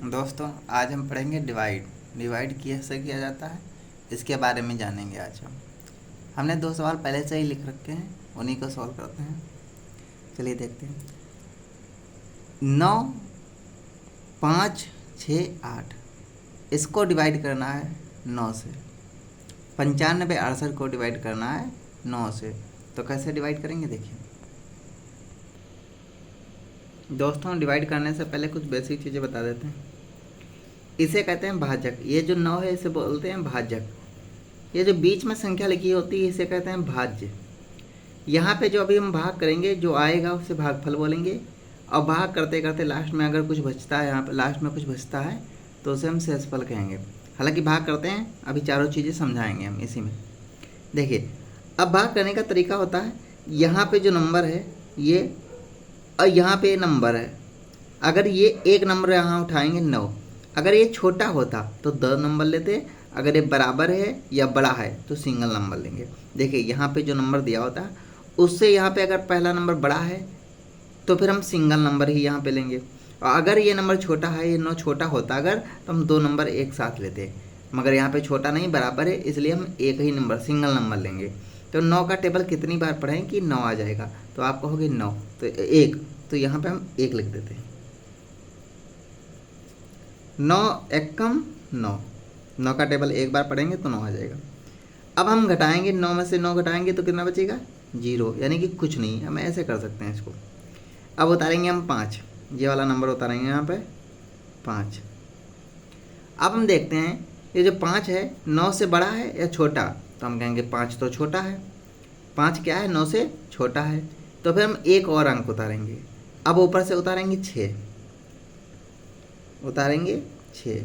दोस्तों, आज हम पढ़ेंगे डिवाइड। डिवाइड कैसे किया जाता है इसके बारे में जानेंगे आज हम। हमने 2 सवाल पहले से ही लिख रखे हैं, उन्हीं को सॉल्व करते हैं। चलिए देखते हैं। 9, 5, 6, 8 इसको डिवाइड करना है 9 से। 95, 68 को डिवाइड करना है 9 से। तो कैसे डिवाइड करेंगे देखिए दोस्तों। डिवाइड करने से पहले कुछ बेसिक चीज़ें बता देते हैं। इसे कहते हैं भाजक। ये जो 9 है इसे बोलते हैं भाजक। ये जो बीच में संख्या लिखी होती है इसे कहते हैं भाज्य। यहाँ पे जो अभी हम भाग करेंगे, जो आएगा उसे भागफल बोलेंगे। और भाग करते करते लास्ट में अगर कुछ बचता है, यहाँ पे लास्ट में कुछ बचता है तो उसे हम शेषफल कहेंगे। हालांकि भाग करते हैं, अभी चारों चीज़ें समझाएंगे हम इसी में। देखिए, अब भाग करने का तरीका होता है, यहाँ पे जो नंबर है ये, और यहाँ पे नंबर है। अगर ये एक नंबर यहाँ उठाएंगे 9, अगर ये छोटा होता तो 2 नंबर लेते, अगर ये बराबर है या बड़ा है तो सिंगल नंबर लेंगे। देखिए, यहाँ पे जो नंबर दिया होता है उससे यहाँ पे अगर पहला नंबर बड़ा है तो फिर हम सिंगल नंबर ही यहाँ पे लेंगे। और अगर ये नंबर छोटा है, ये 9 छोटा होता अगर, तो हम 2 नंबर एक साथ लेते। मगर यहाँ पे छोटा नहीं, बराबर है, इसलिए हम एक ही नंबर, सिंगल नंबर लेंगे। तो 9 का टेबल कितनी बार पढ़ें कि 9 आ जाएगा। तो आप कहोगे 9 तो 1, तो यहाँ पे हम 1 लिख देते हैं। 9 एकम 9, 9 का टेबल एक बार पढ़ेंगे तो 9 आ जाएगा। अब हम घटाएंगे, 9 में से 9 घटाएंगे तो कितना बचेगा? 0, यानी कि कुछ नहीं। हम ऐसे कर सकते हैं इसको। अब उतारेंगे हम 5, ये वाला नंबर उतारेंगे यहाँ पे 5। अब हम देखते हैं ये जो 5 है 9 से बड़ा है या छोटा, तो हम कहेंगे 5 तो छोटा है। 5 क्या है? 9 से छोटा है। तो फिर हम एक और अंक उतारेंगे। अब ऊपर से उतारेंगे 6, उतारेंगे 6।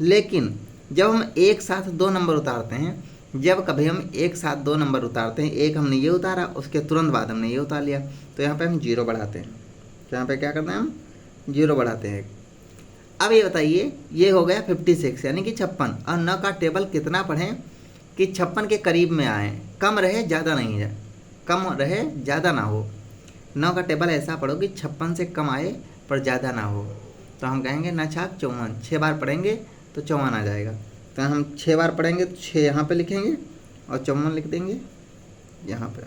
लेकिन जब हम एक साथ 2 नंबर उतारते हैं, जब कभी हम एक साथ 2 नंबर उतारते हैं, एक हमने ये उतारा, उसके तुरंत बाद हमने ये उतार लिया, तो यहाँ पे हम 0 बढ़ाते हैं। तो यहाँ पे क्या करते हैं? हम 0 बढ़ाते हैं। अब ये बताइए, ये हो गया 56 यानी कि 56। और 9 का टेबल कितना पढ़ें कि 56 के करीब में आए, कम रहे ज़्यादा नहीं है, कम रहे ज़्यादा ना हो। 9 का टेबल ऐसा पढ़ो कि 56 से कम आए पर ज़्यादा ना हो। तो हम कहेंगे ना छाक 54। 6 बार पढ़ेंगे तो 54 आ जाएगा। तो हम 6 बार पढ़ेंगे तो 6 यहाँ पे लिखेंगे और 54 लिख देंगे यहाँ पे।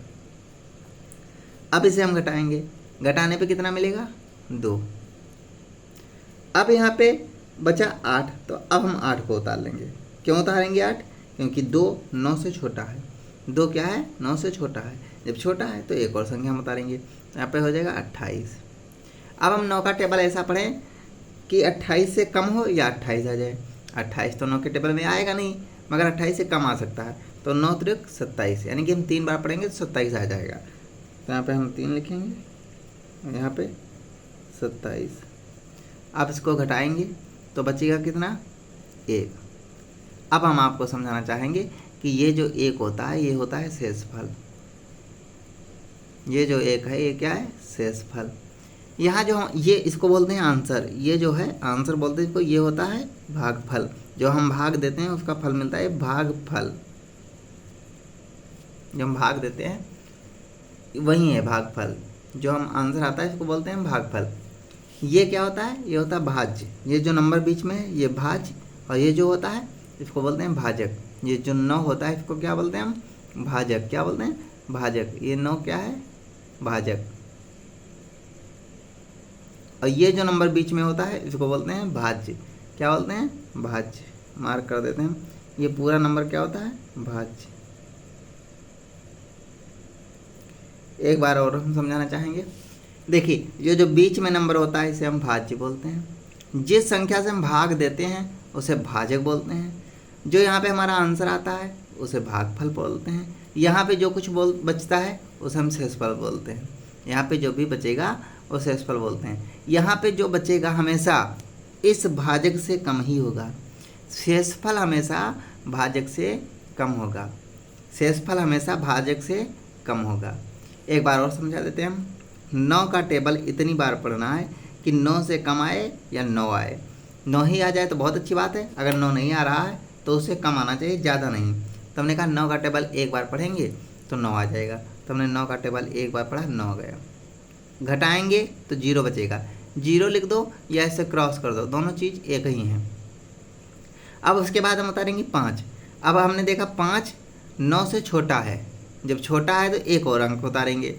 अब इसे हम घटाएंगे, घटाने पे कितना मिलेगा? 2। अब यहाँ पे बचा 8, तो अब हम 8 को उतार लेंगे। क्यों उतारेंगे 8? क्योंकि 2 9 से छोटा है। 2 क्या है? 9 से छोटा है। जब छोटा है तो एक और संख्या हम उतारेंगे, यहाँ पे हो जाएगा 28। अब हम 9 का टेबल ऐसा पढ़ें कि 28 से कम हो या 28 आ जाए। 28 तो 9 के टेबल में आएगा नहीं, मगर 28 से कम आ सकता है। तो 9 त्रिक 27, यानी कि हम 3 बार पढ़ेंगे तो 27 आ जाएगा। तो यहाँ पे हम 3 लिखेंगे और यहाँ पे 27। अब इसको घटाएंगे तो बचेगा कितना? 1। अब हम आपको समझाना चाहेंगे कि ये जो 1 होता है ये होता है शेषफल। ये जो 1 है ये क्या है? शेषफल। यहाँ जो हम ये इसको बोलते हैं आंसर, ये जो है आंसर बोलते हैं इसको, ये होता है भागफल। जो हम भाग देते हैं उसका फल मिलता है भागफल। जो हम भाग देते हैं वही है भागफल। जो हम आंसर आता है इसको बोलते हैं भागफल। ये क्या होता है? ये होता है भाज्य। ये जो नंबर बीच में है ये भाज्य, और ये जो होता है इसको बोलते हैं भाजक। ये जो 9 होता है इसको क्या बोलते हैं हम? भाजक। क्या बोलते हैं? भाजक। ये 9 क्या है? भाजक। और ये जो नंबर बीच में होता है इसको बोलते हैं भाज्य। क्या बोलते हैं? भाज्य। मार्क कर देते हैं। ये पूरा नंबर क्या होता है? भाज्य। एक बार और हम समझाना चाहेंगे। देखिए, ये जो बीच में नंबर होता है इसे हम भाज्य बोलते हैं। जिस संख्या से हम भाग देते हैं उसे भाजक बोलते हैं। जो यहाँ पे हमारा आंसर आता है उसे भागफल बोलते हैं। यहाँ पे जो कुछ बचता है उसे हम शेषफल बोलते हैं। यहाँ पे जो भी बचेगा वो शेषफल बोलते हैं। यहाँ पे जो बचेगा हमेशा इस भाजक से कम ही होगा। शेषफल हमेशा भाजक से कम होगा। शेषफल हमेशा भाजक से कम होगा। एक बार और समझा देते हैं हम। 9 का टेबल इतनी बार पढ़ना है कि 9 से कम आए या 9 आए। 9 ही आ जाए तो बहुत अच्छी बात है, अगर 9 नहीं आ रहा है तो उससे कम आना चाहिए, ज़्यादा नहीं। तो हमने कहा 9 का टेबल एक बार पढ़ेंगे तो 9 आ जाएगा। तो हमने 9 का टेबल एक बार पढ़ा, 9 गया। घटाएंगे तो 0 बचेगा। जीरो लिख दो या इसे क्रॉस कर दो, दोनों चीज़ एक ही हैं। अब उसके बाद हम उतारेंगे 5। अब हमने देखा 5 9 से छोटा है, जब छोटा है तो एक और अंक उतारेंगे,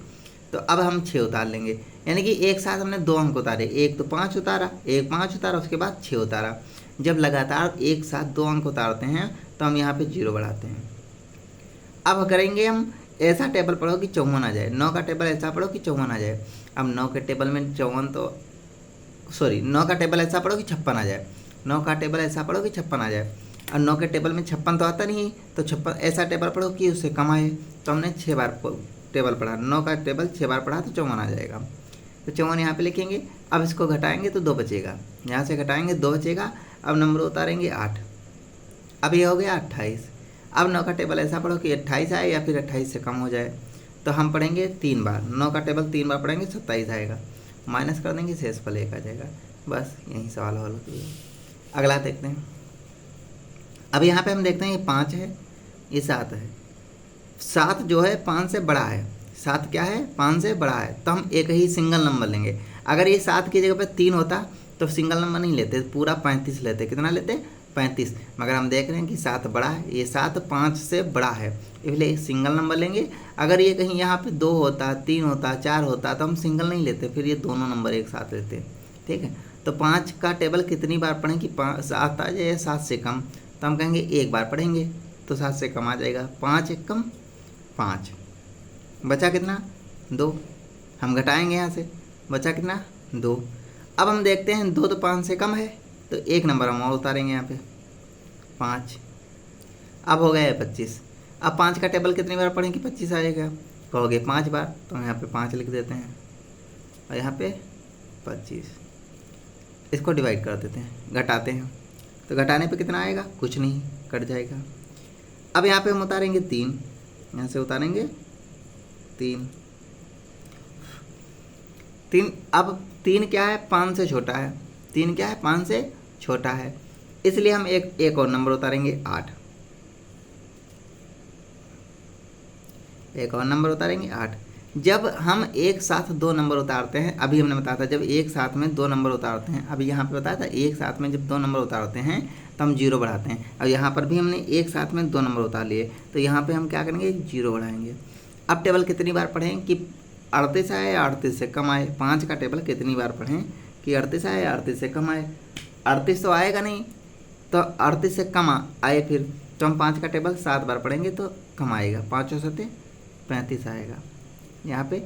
तो अब हम 6 उतार लेंगे। यानी कि एक साथ हमने 2 अंक उतारे, एक तो 5 उतारा, एक 5 उतारा, उसके बाद 6 उतारा। जब लगातार एक साथ 2 अंक उतारते हैं तो हम यहाँ पे 0 बढ़ाते हैं। अब करेंगे हम ऐसा टेबल पढ़ो कि 54 आ जाए, 9 का टेबल ऐसा पढ़ो कि 54 आ जाए। अब 9 के टेबल में 54 तो 9 का टेबल ऐसा पढ़ो कि 56 आ जाए, 9 का टेबल ऐसा पढ़ो कि 56 आ जाए। और 9 के टेबल में 56 तो आता नहीं, तो 56 ऐसा टेबल पढ़ो कि उससे कम आए। तो हमने 6 बार टेबल पढ़ा, 9 का टेबल 6 बार पढ़ा तो 54 आ जाएगा। तो 54 यहाँ पे लिखेंगे। अब इसको घटाएंगे तो 2 बचेगा, यहाँ से घटाएंगे 2 बचेगा। अब नंबर उतारेंगे 8, अब ये हो गया 28। अब 9 का टेबल ऐसा पढ़ो कि 28 आए या फिर 28 से कम हो जाए। तो हम पढ़ेंगे 3 बार, 9 का टेबल 3 बार पढ़ेंगे 27 आएगा, माइनस कर देंगे शेषफल 1 आ जाएगा। बस यही सवाल हल होता है। अगला देखते हैं। अब यहाँ पे हम देखते हैं ये 5 है, ये 7 है। 7 जो है 5 से बड़ा है, 7 क्या है 5 से बड़ा है, तो हम एक ही सिंगल नंबर लेंगे। अगर ये 7 की जगह पे 3 होता तो सिंगल नंबर नहीं लेते, पूरा 35 लेते। कितना लेते 35, मगर हम देख रहे हैं कि 7 बड़ा है, ये 7 5 से बड़ा है, इसलिए सिंगल नंबर लेंगे। अगर ये कहीं यहाँ पे 2 होता, 3 होता, 4 होता तो हम सिंगल नहीं लेते, फिर ये दोनों नंबर एक साथ लेते। ठीक है, तो 5 का टेबल कितनी बार पढ़ें कि 7 आ जाए या 7 से कम, तो हम कहेंगे 1 बार पढ़ेंगे तो 7 से कम आ जाएगा। 5 1 कम 5, बचा कितना 2, हम घटाएंगे यहाँ से, बचा कितना 2। अब हम देखते हैं 2 तो 5 से कम है, तो 1 नंबर हम और उतारेंगे यहाँ पे 5। अब हो गया है 25। अब 5 का टेबल कितनी बार पढ़ें कि 25 आ जाएगा, कहोगे 5 बार, तो हम यहाँ पे 5 लिख देते हैं और यहाँ पे 25। इसको डिवाइड कर देते हैं, घटाते हैं, तो घटाने पे कितना आएगा, कुछ नहीं, कट जाएगा। अब यहाँ पे हम उतारेंगे 3, यहाँ से उतारेंगे 3। अब 3 क्या है 5 से छोटा है, 3 क्या है 5 से छोटा है, इसलिए हम एक और नंबर उतारेंगे 8, एक और नंबर उतारेंगे 8। जब हम एक साथ 2 नंबर उतारते हैं, अभी हमने बताया था जब एक साथ में 2 नंबर उतारते हैं, अभी यहाँ पे बताया था एक साथ में जब 2 नंबर उतारते हैं तो हम 0 बढ़ाते हैं। अब यहाँ पर भी हमने एक साथ में 2 नंबर उतार लिए, तो यहाँ पे हम क्या करेंगे 0 बढ़ाएंगे। अब टेबल कितनी बार पढ़ें कि 38 आए या 38 से कम आए। 5 का टेबल कितनी बार पढ़ें कि 38 आए या 38 से कम आए। 38 तो आएगा नहीं, तो 38 से कम आए फिर, तो हम 5 का टेबल 7 बार पढ़ेंगे तो कम आएगा, 5 और 7 35 आएगा। यहाँ पे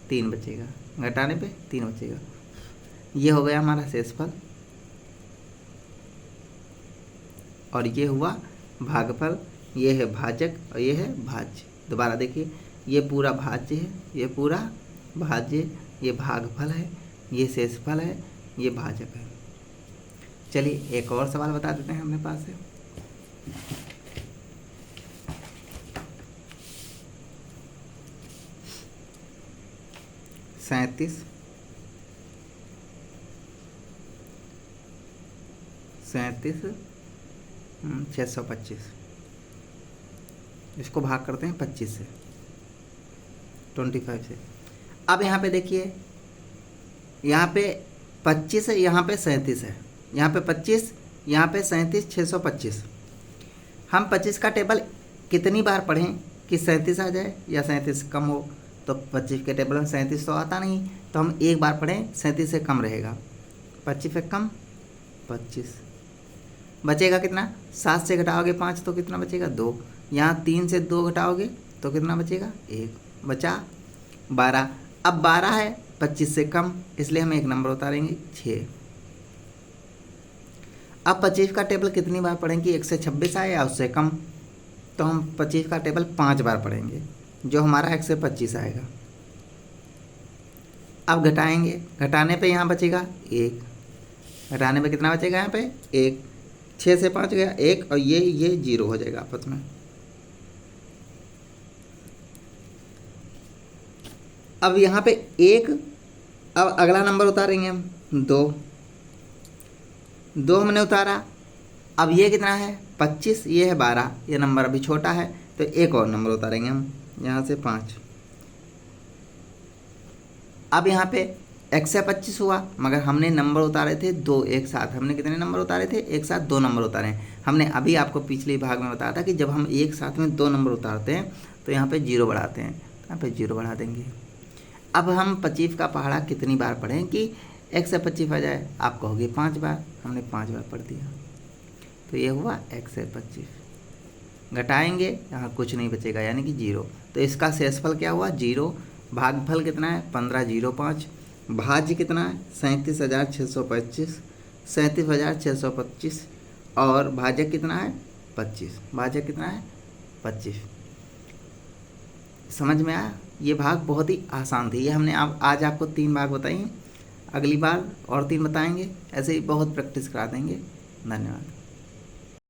3 बचेगा, घटाने पे 3 बचेगा। ये हो गया हमारा शेषफल और ये हुआ भागफल, ये है भाजक और ये है भाज्य। दोबारा देखिए, ये पूरा भाज्य है, ये पूरा भाज्य, ये भागफल है, ये शेषफल है, ये भाजक है। चलिए एक और सवाल बता देते हैं अपने पास है। सैंतीस 625, इसको भाग करते हैं 25 से, 25 से। अब यहाँ पे देखिए, यहाँ पे 25 है, यहाँ पे 37 है, यहाँ पे 25, यहाँ पे 37, 625। हम 25 का टेबल कितनी बार पढ़ें कि 37 आ जाए या 37 कम हो, तो 25 के टेबल में 37 तो आता नहीं, तो हम एक बार पढ़ें 37 से कम रहेगा। 25 से कम 25, बचेगा कितना, 7 से घटाओगे 5 तो कितना बचेगा 2, यहाँ 3 से 2 घटाओगे तो कितना बचेगा 1, बचा 12। अब 12 है 25 से कम, इसलिए हम एक नंबर उतारेंगे 6। अब 25 का टेबल कितनी बार पढ़ेंगे, 1 से 26 आए या उससे कम, तो हम 25 का टेबल 5 बार पढ़ेंगे, जो हमारा 1 से 25 आएगा। अब घटाएंगे, घटाने पे यहाँ बचेगा 1, घटाने पे कितना बचेगा यहाँ पे 1, 6 से 5 गया 1 और ये 0 हो जाएगा आपस में। अब यहाँ पे 1, अब अगला नंबर उतारेंगे हम 2 हमने उतारा। अब ये कितना है 25, ये है 12, ये नंबर अभी छोटा है, तो एक और नंबर उतारेंगे हम यहाँ से 5। अब यहाँ पे x से 25 हुआ, मगर हमने नंबर उतारे थे दो एक साथ। हमने कितने नंबर उतारे थे? एक साथ दो नंबर उतारे हैं। हमने अभी आपको पिछले भाग में बताया था कि जब हम एक साथ में दो नंबर उतारते हैं तो यहाँ पे 0 बढ़ाते हैं, यहाँ पे 0 बढ़ा देंगे। अब हम 25 का पहाड़ा कितनी बार पढ़ें कि x से 25 आ जाए? आप कहोगे 5 बार, हमने 5 बार पढ़ दिया, तो ये हुआ x से 25। घटाएंगे, यहाँ कुछ नहीं बचेगा यानी कि 0। तो इसका शेषफल क्या हुआ? 0। भागफल कितना है? 1505। भाज्य कितना है? 37,625, 37,625। और भाजक कितना है? 25। भाजक कितना है? 25। समझ में आया? ये भाग बहुत ही आसान थी। ये हमने आज आपको 3 भाग बताई, अगली बार और 3 बताएंगे। ऐसे ही बहुत प्रैक्टिस करा देंगे। धन्यवाद।